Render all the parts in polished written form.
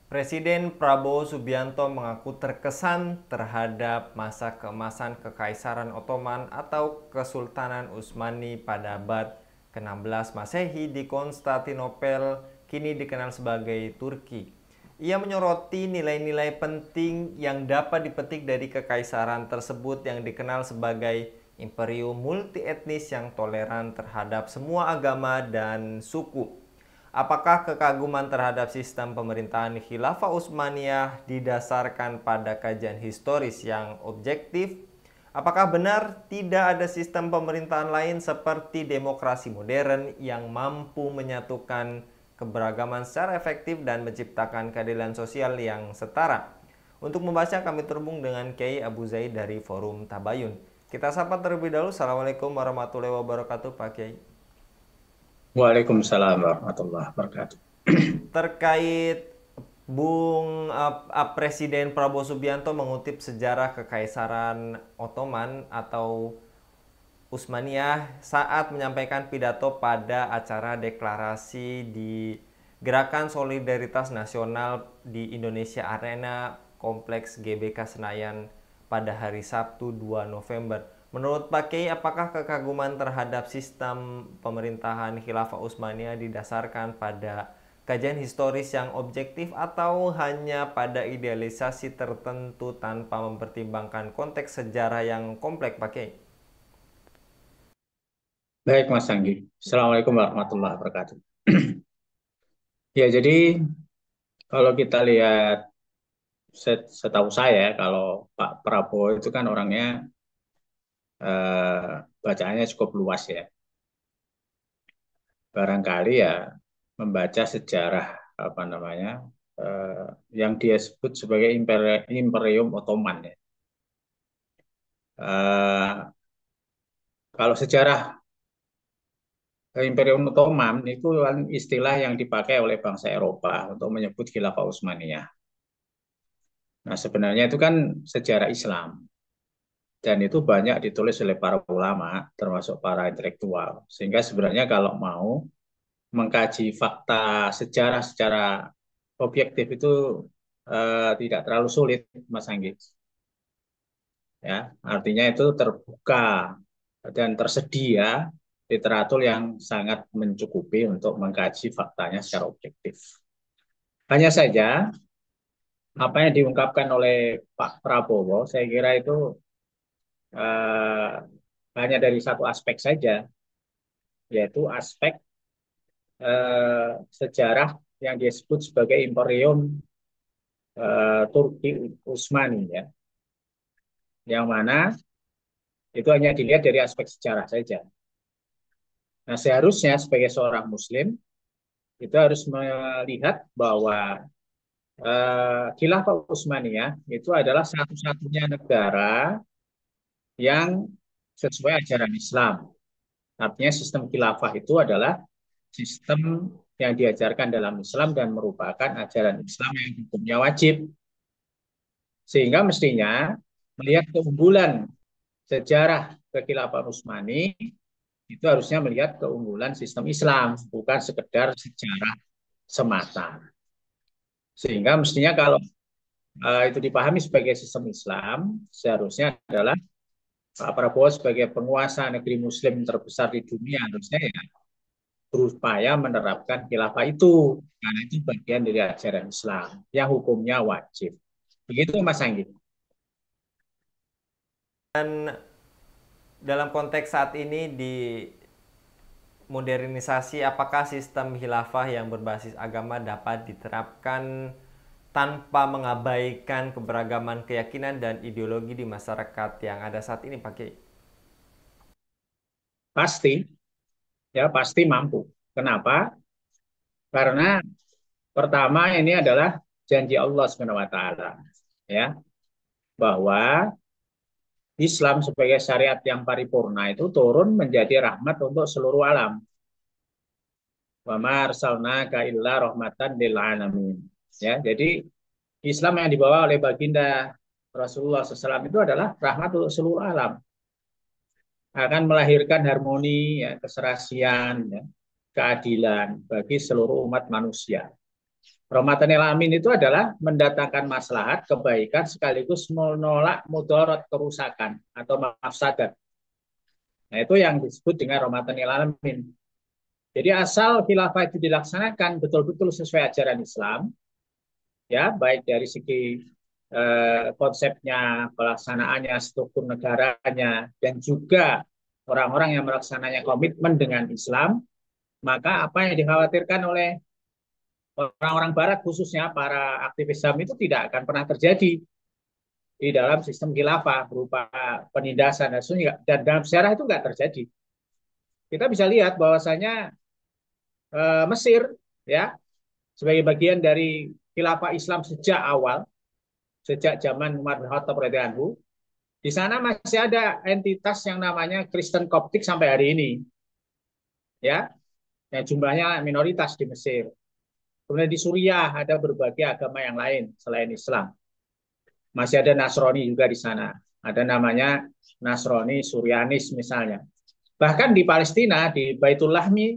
Presiden Prabowo Subianto mengaku terkesan terhadap masa keemasan Kekaisaran Ottoman atau Kesultanan Utsmani pada abad ke-16 Masehi di Konstantinopel, kini dikenal sebagai Turki. Ia menyoroti nilai-nilai penting yang dapat dipetik dari kekaisaran tersebut yang dikenal sebagai imperium multietnis yang toleran terhadap semua agama dan suku. Apakah kekaguman terhadap sistem pemerintahan Khilafah Utsmaniyah didasarkan pada kajian historis yang objektif? Apakah benar tidak ada sistem pemerintahan lain seperti demokrasi modern yang mampu menyatukan keberagaman secara efektif dan menciptakan keadilan sosial yang setara? Untuk membahasnya kami terhubung dengan Kiai Abu Zaid dari Forum Tabayun. Kita sapa terlebih dahulu. Assalamualaikum warahmatullahi wabarakatuh, Pak Kiai. Waalaikumsalam warahmatullahi wabarakatuh. Terkait Presiden Prabowo Subianto mengutip sejarah Kekaisaran Ottoman atau Utsmaniyah saat menyampaikan pidato pada acara deklarasi di Gerakan Solidaritas Nasional di Indonesia Arena Kompleks GBK Senayan pada hari Sabtu 2 November. Menurut Pak Kiai, apakah kekaguman terhadap sistem pemerintahan Khilafah Utsmaniyah didasarkan pada kajian historis yang objektif atau hanya pada idealisasi tertentu tanpa mempertimbangkan konteks sejarah yang kompleks, Pak Kiai? Baik, Mas Anggi. Assalamualaikum warahmatullahi wabarakatuh. Ya, jadi kalau kita lihat, setahu saya, kalau Pak Prabowo itu kan orangnya bacaannya cukup luas ya. Barangkali ya membaca sejarah apa namanya eh, yang dia sebut sebagai Imperium Ottoman ya. Eh, Kalau sejarah Imperium Ottoman itu kan istilah yang dipakai oleh bangsa Eropa untuk menyebut Khilafah Utsmaniyah. Nah, sebenarnya itu kan sejarah Islam dan itu banyak ditulis oleh para ulama, termasuk para intelektual. Sehingga sebenarnya kalau mau mengkaji fakta sejarah secara objektif itu tidak terlalu sulit, Mas Anggi. Ya, artinya itu terbuka dan tersedia literatur yang sangat mencukupi untuk mengkaji faktanya secara objektif. Hanya saja apa yang diungkapkan oleh Pak Prabowo, saya kira itu eh, hanya dari satu aspek saja, yaitu aspek sejarah yang disebut sebagai Imperium Turki Utsmani, ya, yang mana itu hanya dilihat dari aspek sejarah saja. Nah, seharusnya sebagai seorang Muslim itu harus melihat bahwa Khilafah Utsmaniyah itu adalah satu-satunya negara yang sesuai ajaran Islam. Artinya sistem khilafah itu adalah sistem yang diajarkan dalam Islam dan merupakan ajaran Islam yang hukumnya wajib. Sehingga mestinya melihat keunggulan sejarah kekhilafan Utsmani itu harusnya melihat keunggulan sistem Islam, bukan sekedar sejarah semata. Sehingga mestinya kalau itu dipahami sebagai sistem Islam, seharusnya adalah Pak Prabowo sebagai penguasa negeri Muslim terbesar di dunia harusnya ya berupaya menerapkan khilafah itu karena itu bagian dari ajaran Islam yang hukumnya wajib. Begitu Mas Anggi. Dan dalam konteks saat ini di modernisasi, apakah sistem khilafah yang berbasis agama dapat diterapkan tanpa mengabaikan keberagaman keyakinan dan ideologi di masyarakat yang ada saat ini, Pak Kiai? Pasti, ya pasti mampu. Kenapa? Karena pertama ini adalah janji Allah Subhanahu wa taala, ya, bahwa Islam sebagai syariat yang paripurna itu turun menjadi rahmat untuk seluruh alam. Wa ma arsalnaka illa rahmatan lil alamin. Ya, jadi Islam yang dibawa oleh baginda Rasulullah SAW itu adalah rahmat untuk seluruh alam. Akan melahirkan harmoni, ya, keserasian, ya, keadilan bagi seluruh umat manusia. Rahmatanil alamin itu adalah mendatangkan maslahat, kebaikan sekaligus menolak mudarat, kerusakan atau mafsadat. Nah, itu yang disebut dengan rahmatanil alamin. Jadi asal khilafah itu dilaksanakan betul-betul sesuai ajaran Islam, ya baik dari segi konsepnya, pelaksanaannya, struktur negaranya, dan juga orang-orang yang melaksananya komitmen dengan Islam, maka apa yang dikhawatirkan oleh orang-orang Barat khususnya para aktivis HAM itu tidak akan pernah terjadi di dalam sistem khilafah berupa penindasan dan dalam sejarah itu nggak terjadi. Kita bisa lihat bahwasanya Mesir ya sebagai bagian dari khilafah Islam sejak awal, sejak zaman Umar bin Khattab radhiyallahu anhu, di sana masih ada entitas yang namanya Kristen Koptik sampai hari ini, ya, yang jumlahnya minoritas di Mesir. Kemudian di Suriah ada berbagai agama yang lain selain Islam. Masih ada Nasrani juga di sana. Ada namanya Nasrani Suryanis misalnya. Bahkan di Palestina, di Baitul Lahmi,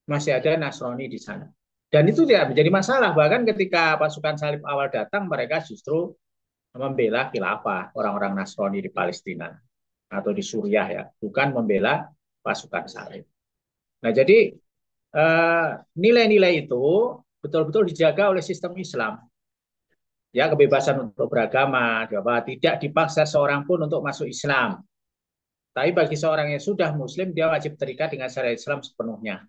masih ada Nasrani di sana. Dan itu tidak menjadi masalah. Bahkan ketika pasukan salib awal datang, mereka justru membela khilafah orang-orang Nasrani di Palestina atau di Suriah ya, bukan membela pasukan salib. Nah, jadi nilai-nilai itu betul-betul dijaga oleh sistem Islam. Ya, kebebasan untuk beragama, bahwa tidak dipaksa seorang pun untuk masuk Islam. Tapi bagi seorang yang sudah Muslim, dia wajib terikat dengan syariat Islam sepenuhnya.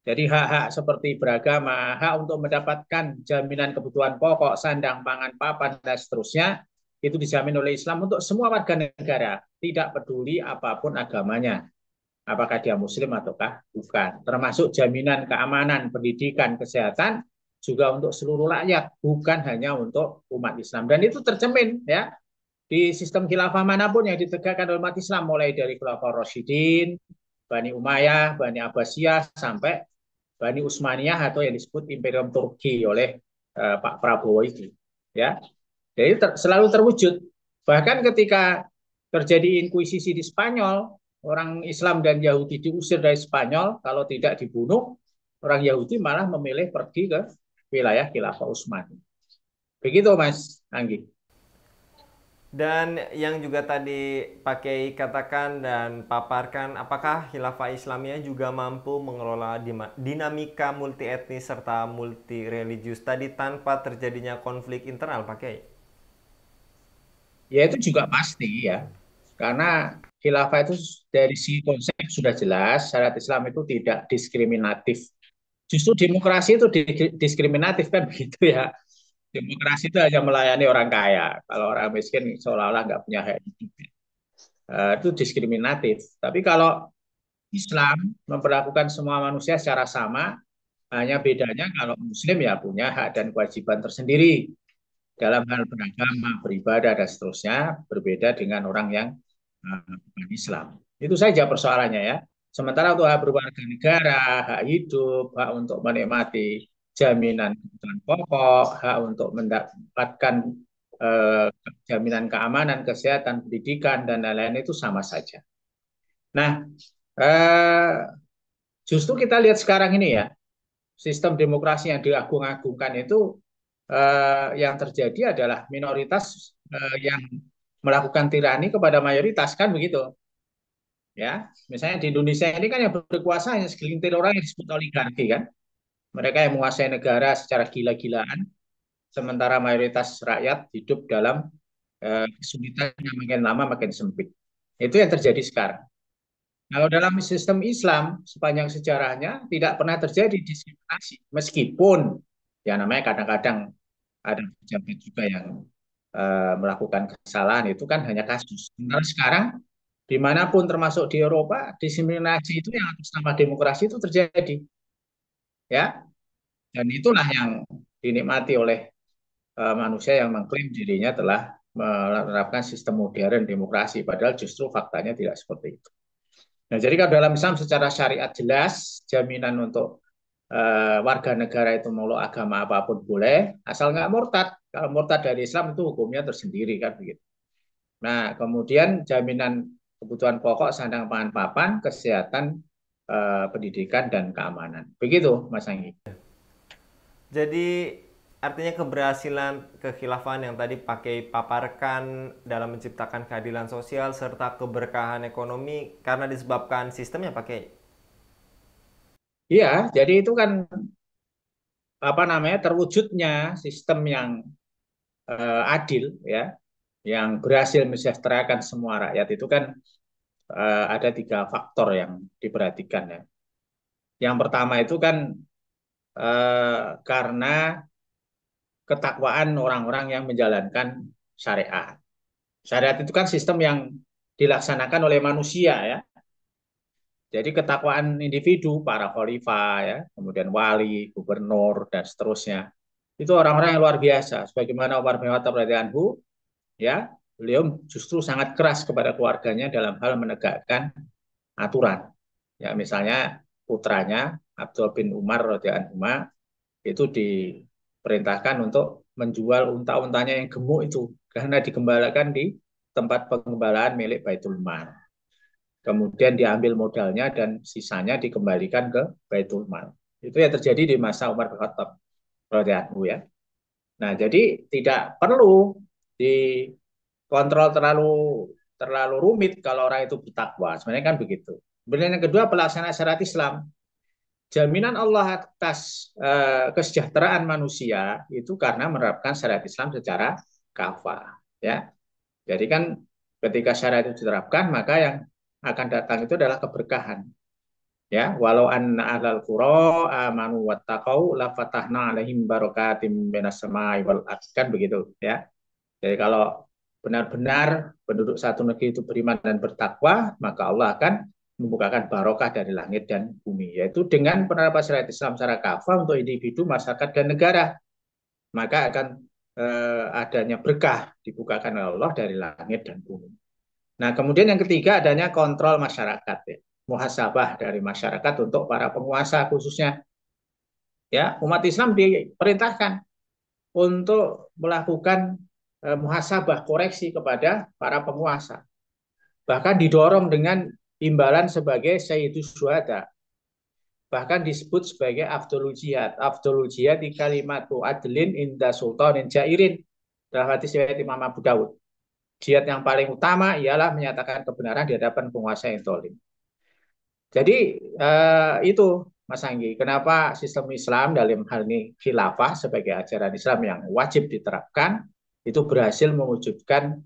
Jadi hak-hak seperti beragama, hak untuk mendapatkan jaminan kebutuhan pokok, sandang, pangan, papan, dan seterusnya, itu dijamin oleh Islam untuk semua warga negara, tidak peduli apapun agamanya, apakah dia Muslim ataukah bukan. Termasuk jaminan keamanan, pendidikan, kesehatan, juga untuk seluruh rakyat, bukan hanya untuk umat Islam. Dan itu tercermin ya di sistem khilafah manapun yang ditegakkan oleh umat Islam, mulai dari Khulafaur Rasyidin, Bani Umayyah, Bani Abbasiyah, sampai Bani Utsmaniyah atau yang disebut Imperium Turki oleh Pak Prabowo itu. Ya, jadi selalu terwujud. Bahkan ketika terjadi inkuisisi di Spanyol, orang Islam dan Yahudi diusir dari Spanyol, kalau tidak dibunuh, orang Yahudi malah memilih pergi ke wilayah Khilafah Utsmani. Begitu Mas Anggi. Dan yang juga tadi pakai katakan dan paparkan, apakah khilafah Islamiyah juga mampu mengelola dinamika multi etnis serta multi religius tadi tanpa terjadinya konflik internal, pakai? Ya itu juga pasti ya. Karena khilafah itu dari si konsep sudah jelas, syariat Islam itu tidak diskriminatif. Justru demokrasi itu diskriminatif kan begitu ya. Demokrasi itu hanya melayani orang kaya. Kalau orang miskin seolah-olah nggak punya hak hidup. Itu diskriminatif. Tapi kalau Islam memperlakukan semua manusia secara sama, hanya bedanya kalau Muslim ya punya hak dan kewajiban tersendiri dalam hal beragama, beribadah, dan seterusnya, berbeda dengan orang yang bukan Islam. Itu saja persoalannya ya. Sementara untuk hak berwarga negara, hak hidup, hak untuk menikmati jaminan kebutuhan pokok, hak untuk mendapatkan eh, jaminan keamanan, kesehatan, pendidikan, dan lain-lain itu sama saja. Nah, eh, justru kita lihat sekarang ini ya, sistem demokrasi yang diagung-agungkan itu yang terjadi adalah minoritas yang melakukan tirani kepada mayoritas kan begitu ya. Misalnya di Indonesia ini kan yang berkuasa hanya segelintir orang yang disebut oligarki kan, mereka yang menguasai negara secara gila-gilaan, sementara mayoritas rakyat hidup dalam kesulitan yang makin lama makin sempit. Itu yang terjadi sekarang. Kalau dalam sistem Islam sepanjang sejarahnya tidak pernah terjadi diskriminasi, meskipun ya namanya kadang-kadang ada pejabat juga yang melakukan kesalahan, itu kan hanya kasus. Sementara sekarang dimanapun termasuk di Eropa, diskriminasi itu yang atas nama demokrasi itu terjadi, ya. Dan itulah yang dinikmati oleh manusia yang mengklaim dirinya telah menerapkan sistem modern demokrasi, padahal justru faktanya tidak seperti itu. Nah, jadi kalau dalam Islam secara syariat jelas jaminan untuk warga negara itu mau agama apapun boleh, asal nggak murtad. Kalau murtad dari Islam itu hukumnya tersendiri kan begitu. Nah, kemudian jaminan kebutuhan pokok, sandang pangan papan, kesehatan, pendidikan dan keamanan. Begitu, Mas Anggi. Jadi artinya keberhasilan kekhilafan yang tadi pakai paparkan dalam menciptakan keadilan sosial serta keberkahan ekonomi karena disebabkan sistemnya pakai. Iya, jadi itu kan apa namanya terwujudnya sistem yang adil ya, yang berhasil mensejahterakan semua rakyat itu kan ada tiga faktor yang diperhatikan ya. Yang pertama itu kan karena ketakwaan orang-orang yang menjalankan syariat. Syariat itu kan sistem yang dilaksanakan oleh manusia ya. Jadi ketakwaan individu, para khalifah ya, kemudian wali, gubernur dan seterusnya. Itu orang-orang yang luar biasa. Sebagaimana Umar bin Khattab radhiyallahu anhu, ya, beliau justru sangat keras kepada keluarganya dalam hal menegakkan aturan. Ya, misalnya putranya Abdul bin Umar radhiyallahu anhu itu diperintahkan untuk menjual unta-untanya yang gemuk itu karena digembalakan di tempat penggembalaan milik Baitul Mal. Kemudian diambil modalnya dan sisanya dikembalikan ke Baitul Mal. Itu yang terjadi di masa Umar bin Khattab radhiyallahu ya. Nah, jadi tidak perlu dikontrol terlalu rumit kalau orang itu bertakwa. Sebenarnya kan begitu. Kemudian yang kedua pelaksanaan syariat Islam. Jaminan Allah atas kesejahteraan manusia itu karena menerapkan syariat Islam secara kafah. Ya, jadi kan ketika syariat itu diterapkan maka yang akan datang itu adalah keberkahan. Ya, walau anna ahlal qura amanu wattaqau la fatahna alaihim barakatim minas samai wal ardh kan begitu ya. Jadi kalau benar-benar penduduk satu negeri itu beriman dan bertakwa, maka Allah akan membukakan barokah dari langit dan bumi, yaitu dengan penerapan syariat Islam secara kafah untuk individu, masyarakat, dan negara. Maka akan adanya berkah dibukakan oleh Allah dari langit dan bumi. Nah, kemudian yang ketiga adanya kontrol masyarakat, ya. Muhasabah dari masyarakat untuk para penguasa khususnya. Ya, umat Islam diperintahkan untuk melakukan muhasabah koreksi kepada para penguasa. Bahkan didorong dengan imbalan sebagai sayyidus syuhada. Bahkan disebut sebagai afdolul jihad. Afdolul jihad di kalimatu adlin inda sultanin jairin. Dalam hadis riwayat Imam Abu Dawud. Jihad yang paling utama ialah menyatakan kebenaran di hadapan penguasa yang zalim. Jadi itu Mas Anggi, kenapa sistem Islam dalam hal ini khilafah sebagai ajaran Islam yang wajib diterapkan itu berhasil mewujudkan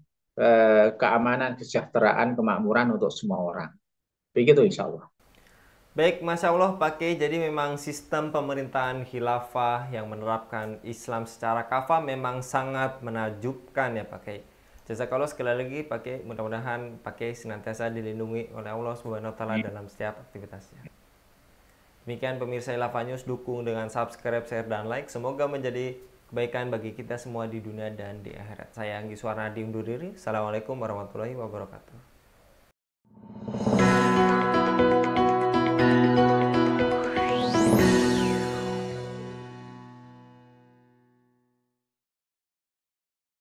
keamanan, kesejahteraan, kemakmuran untuk semua orang. Begitu insya Allah. Baik, Masya Allah pakai. Jadi memang sistem pemerintahan khilafah yang menerapkan Islam secara kafah memang sangat menakjubkan ya pakai. Jazakallah sekali lagi pakai. Mudah-mudahan pakai senantiasa dilindungi oleh Allah Subhanahu wa taala dalam setiap aktivitasnya. Demikian pemirsa Khilafah News, dukung dengan subscribe, share, dan like. Semoga menjadi kebaikan bagi kita semua di dunia dan di akhirat. Saya Anggi Suwarnadi undur diri. Assalamualaikum warahmatullahi wabarakatuh.